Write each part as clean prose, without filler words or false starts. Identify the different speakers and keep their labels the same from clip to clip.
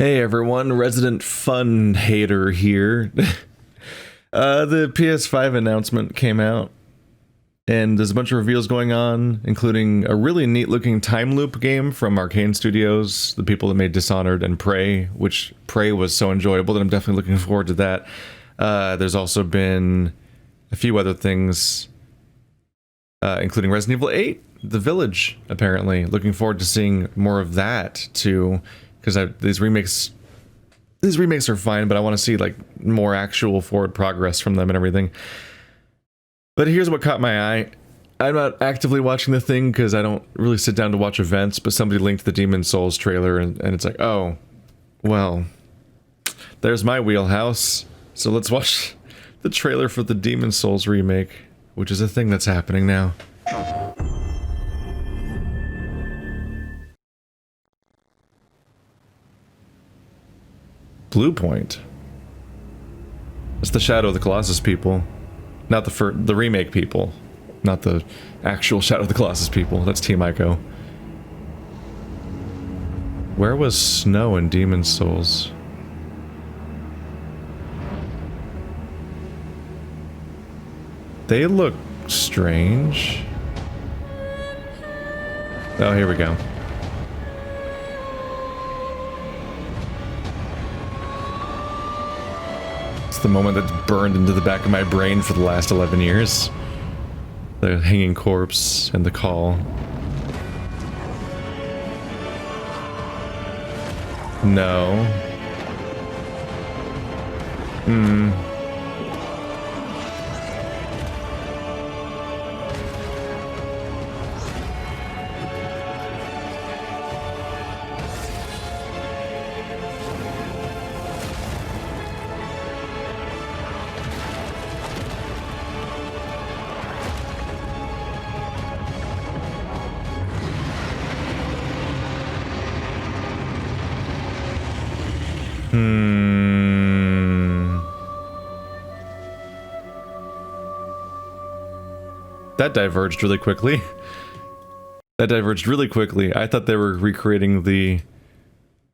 Speaker 1: Hey everyone, resident fun hater here. The PS5 announcement came out, and there's a bunch of reveals going on, including a really neat looking time loop game from Arcane Studios, the people that made Dishonored and Prey, which Prey was so enjoyable that I'm definitely looking forward to that. There's also been a few other things, including Resident Evil 8, The Village, apparently. Looking forward to seeing more of that, too. Because these remakes are fine, but I want to see like more actual forward progress from them and everything. But here's what caught my eye. I'm not actively watching the thing because I don't really sit down to watch events, but somebody linked the Demon Souls trailer and it's like, oh, well, there's my wheelhouse. So let's watch the trailer for the Demon Souls remake, which is a thing that's happening now. Blue Point. It's the Shadow of the Colossus people. Not the remake people. Not the actual Shadow of the Colossus people. That's Team Ico. Where was Snow in Demon Souls? They look strange. Oh, here we go. The moment that's burned into the back of my brain for the last 11 years. The hanging corpse and the call. No. That diverged really quickly. I thought they were recreating the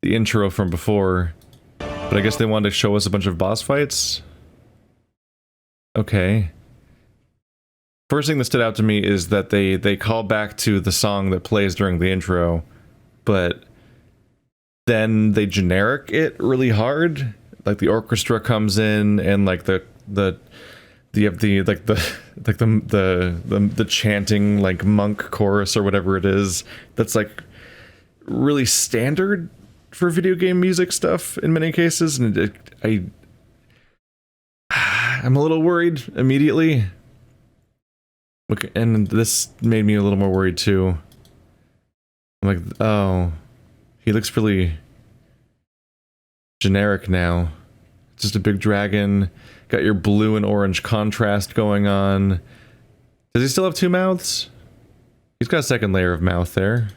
Speaker 1: intro from before, but I guess they wanted to show us a bunch of boss fights. Okay. First thing that stood out to me is that they call back to the song that plays during the intro, but then they generic it really hard. Like the orchestra comes in and like the chanting like monk chorus or whatever it is that's like really standard for video game music stuff in many cases, and I'm a little worried immediately. Okay, and this made me a little more worried too. I'm like, oh, he looks really generic now. Just a big dragon. Got your blue and orange contrast going on. Does he still have two mouths? He's got a second layer of mouth there.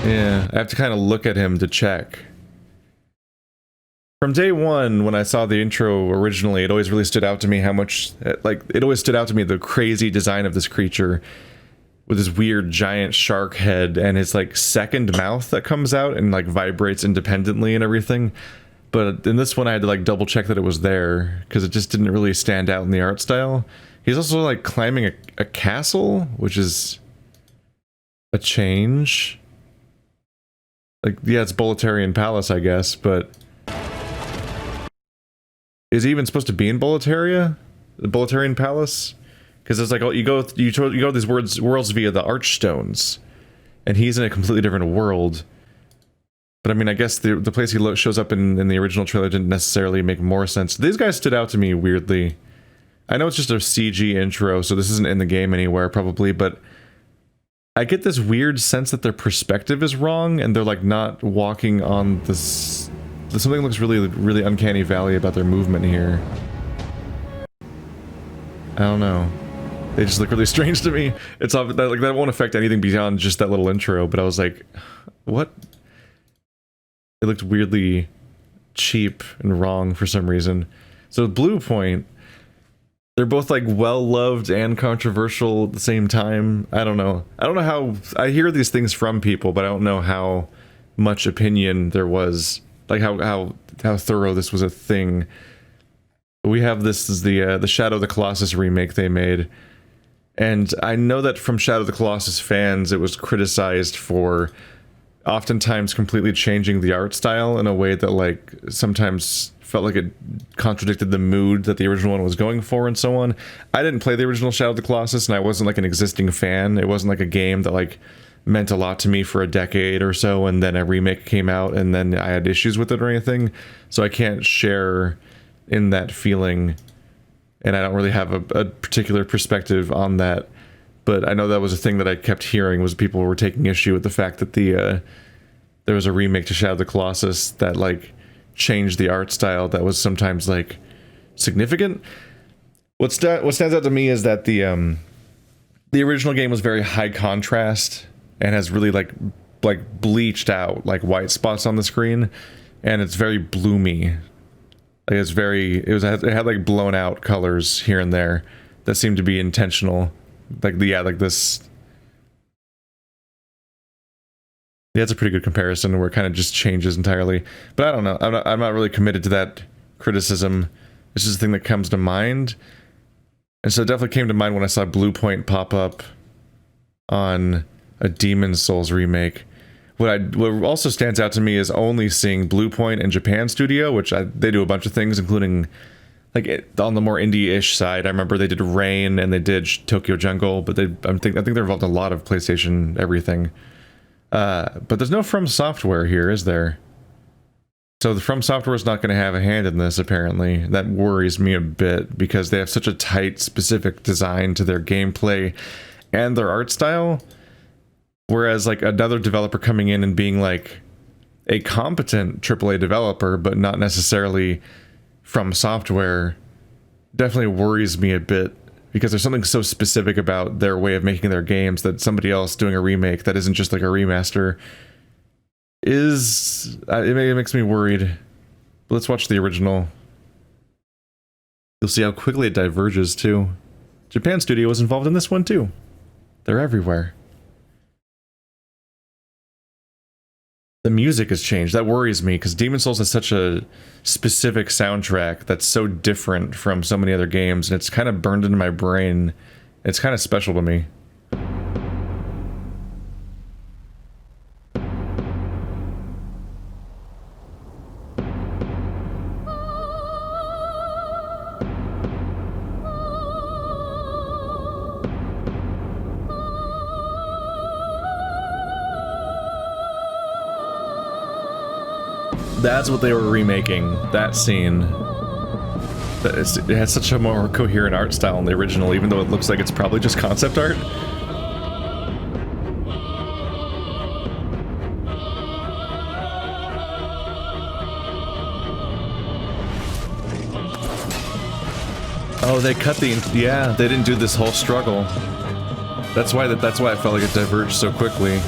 Speaker 1: Yeah, I have to kind of look at him to check. From day one, when I saw the intro originally, it always really stood out to me how much, like, it always stood out to me the crazy design of this creature with his weird giant shark head and his, like, second mouth that comes out and, like, vibrates independently and everything. But in this one, I had to, like, double check that it was there, because it just didn't really stand out in the art style. He's also, like, climbing a castle, which is a change. Like, yeah, it's Boletarian Palace, I guess, but is he even supposed to be in Boletaria? The Boletarian Palace? Because it's like, oh, you go these worlds via the Archstones, and he's in a completely different world. But I mean, I guess the place he shows up in the original trailer didn't necessarily make more sense. These guys stood out to me weirdly. I know it's just a CG intro, so this isn't in the game anywhere probably, but I get this weird sense that their perspective is wrong, and they're like not walking on this. Something looks really uncanny valley about their movement here. I don't know. They just look really strange to me. It's like that won't affect anything beyond just that little intro, but I was like, what? It looked weirdly cheap and wrong for some reason. So Blue Point, they're both like well-loved and controversial at the same time. I don't know. I don't know how... I hear these things from people, but I don't know how much opinion there was, like how thorough this was a thing. We have this is the Shadow of the Colossus remake they made, and I know that from Shadow of the Colossus fans, it was criticized for oftentimes completely changing the art style in a way that like sometimes felt like it contradicted the mood that the original one was going for and so on. I didn't play the original Shadow of the Colossus, and I wasn't like an existing fan. It wasn't like a game that like meant a lot to me for a decade or so, and then a remake came out and then I had issues with it or anything, so I can't share in that feeling, and I don't really have a particular perspective on that. But I know that was a thing that I kept hearing, was people were taking issue with the fact that there was a remake to Shadow of the Colossus that like changed the art style that was sometimes like significant. What stands out to me is that the original game was very high contrast and has really like bleached out like white spots on the screen, and it's very bloomy. Like it had like blown out colors here and there that seemed to be intentional. Like this. Yeah, it's a pretty good comparison where it kind of just changes entirely. But I don't know. I'm not really committed to that criticism. It's just a thing that comes to mind. And so it definitely came to mind when I saw Blue Point pop up on a Demon's Souls remake. What also stands out to me is only seeing Blue Point and Japan Studio, which they do a bunch of things, including like on the more indie-ish side. I remember they did Rain and they did Tokyo Jungle, but I think they're involved in a lot of PlayStation everything. But there's no From Software here, is there? So the From Software is not going to have a hand in this, apparently. That worries me a bit, because they have such a tight, specific design to their gameplay and their art style. Whereas, like, another developer coming in and being, like, a competent AAA developer, but not necessarily From Software, definitely worries me a bit. Because there's something so specific about their way of making their games that somebody else doing a remake that isn't just like a remaster it makes me worried. But let's watch the original. You'll see how quickly it diverges too. Japan Studio was involved in this one too. They're everywhere. The music has changed. That worries me, because Demon's Souls has such a specific soundtrack that's so different from so many other games, and it's kind of burned into my brain. It's kind of special to me. That's what they were remaking, that scene. It has such a more coherent art style in the original, even though it looks like it's probably just concept art. Oh, they cut yeah, they didn't do this whole struggle. That's why I felt like it diverged so quickly.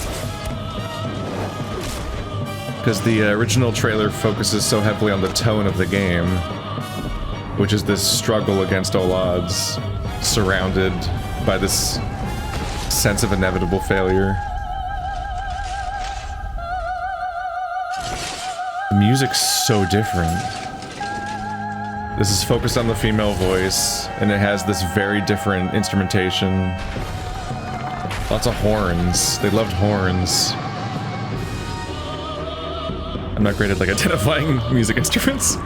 Speaker 1: Because the original trailer focuses so heavily on the tone of the game, which is this struggle against all odds, surrounded by this sense of inevitable failure. The music's so different. This is focused on the female voice, and it has this very different instrumentation. Lots of horns. They loved horns. I'm not great at like identifying music instruments.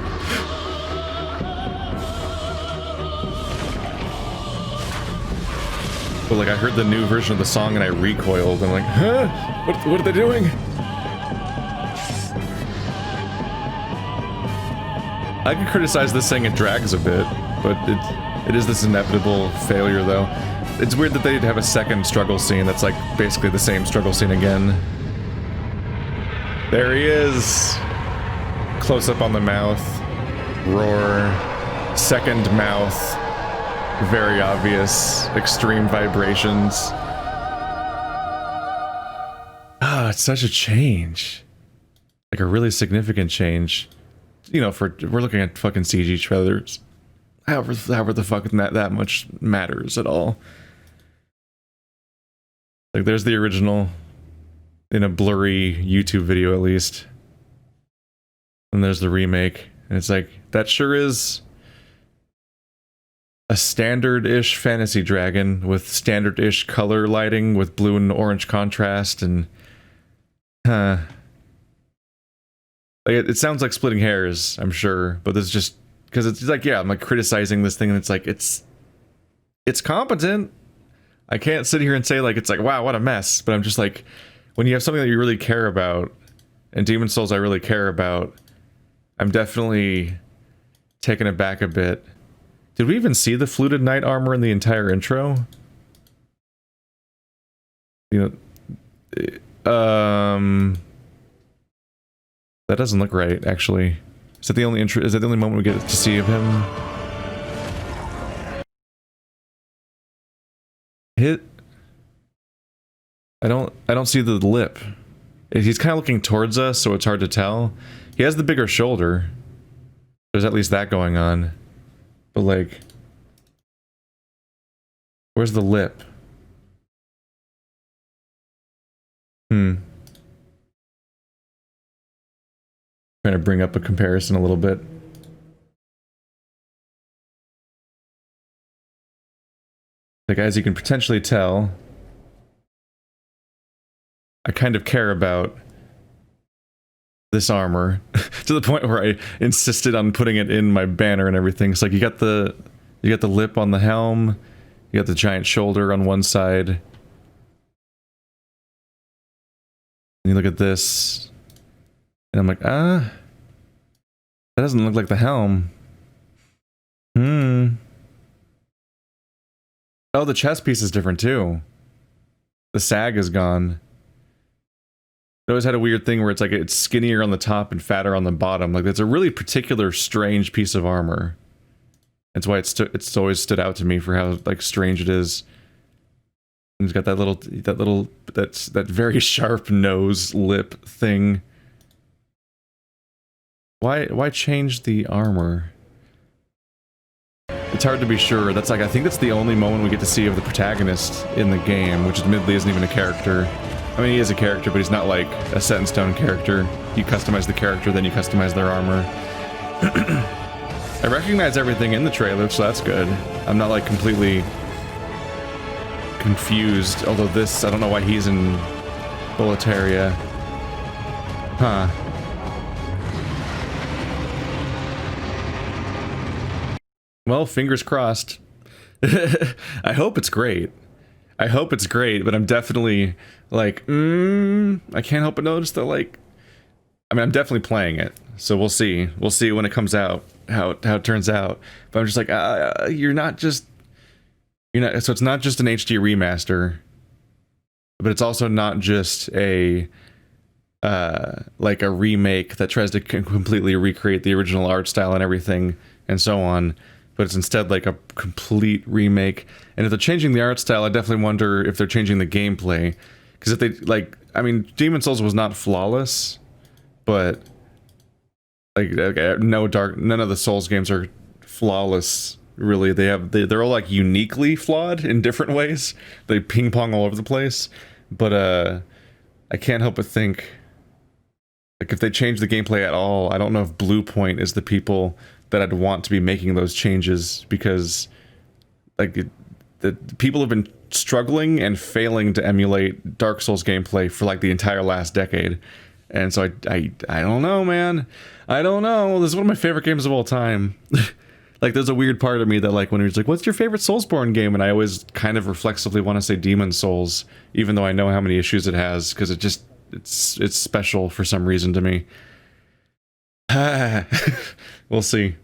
Speaker 1: But like I heard the new version of the song and I recoiled. I'm like, huh? What are they doing? I can criticize this saying it drags a bit, but it is this inevitable failure though. It's weird that they'd have a second struggle scene that's like basically the same struggle scene again. There he is! Close up on the mouth. Roar. Second mouth. Very obvious. Extreme vibrations. Ah, it's such a change. Like a really significant change. You know, we're looking at fucking CG trailers. However the fuck that much matters at all. Like there's the original. in a blurry YouTube video at least. And there's the remake, and it's like, that sure is a standard-ish fantasy dragon with standard-ish color lighting with blue and orange contrast, and like it sounds like splitting hairs, I'm sure, but this is just because it's like, yeah, I'm like criticizing this thing, and it's like, it's competent. I can't sit here and say like it's like, wow, what a mess, but I'm just like, when you have something that you really care about, and Demon Souls I really care about, I'm definitely taken aback a bit. Did we even see the fluted knight armor in the entire intro? You know, that doesn't look right, actually. Is that the only intro? Is that the only moment we get to see of him? I don't see the lip. He's kind of looking towards us, so it's hard to tell. He has the bigger shoulder. There's at least that going on. But like, where's the lip? Trying to bring up a comparison a little bit. Like, as you can potentially tell, I kind of care about this armor to the point where I insisted on putting it in my banner and everything. It's like, you got the lip on the helm, you got the giant shoulder on one side, and you look at this, and I'm like, that doesn't look like the helm. Oh, the chest piece is different too. The sag is gone. It always had a weird thing where it's like, it's skinnier on the top and fatter on the bottom. Like, it's a really particular, strange piece of armor. That's why it's always stood out to me for how, like, strange it is. And it's got that very sharp nose lip thing. Why change the armor? It's hard to be sure. That's like, I think that's the only moment we get to see of the protagonist in the game, which admittedly isn't even a character. I mean, he is a character, but he's not like a set in stone character. You customize the character, then you customize their armor. I recognize everything in the trailer, so that's good. I'm not like completely confused, although this, I don't know why he's in Boletaria. Huh. Well, fingers crossed. I hope it's great. I hope it's great, but I'm definitely like, I can't help but notice that, like, I mean, I'm definitely playing it, so we'll see. We'll see when it comes out, how it turns out. But I'm just like, so it's not just an HD remaster, but it's also not just a, like a remake that tries to completely recreate the original art style and everything, and so on. But it's instead like a complete remake. And if they're changing the art style, I definitely wonder if they're changing the gameplay. Because if they, like, I mean, Demon Souls was not flawless, but like, none of the Souls games are flawless, really. They're all like uniquely flawed in different ways. They ping pong all over the place. But I can't help but think, like, if they change the gameplay at all, I don't know if Blue Point is the people that I'd want to be making those changes, because like the people have been struggling and failing to emulate Dark Souls gameplay for like the entire last decade. And so I don't know, man. I don't know. This is one of my favorite games of all time. Like, there's a weird part of me that, like, when he's like, what's your favorite Soulsborne game? And I always kind of reflexively want to say Demon Souls, even though I know how many issues it has, because it's special for some reason to me. We'll see.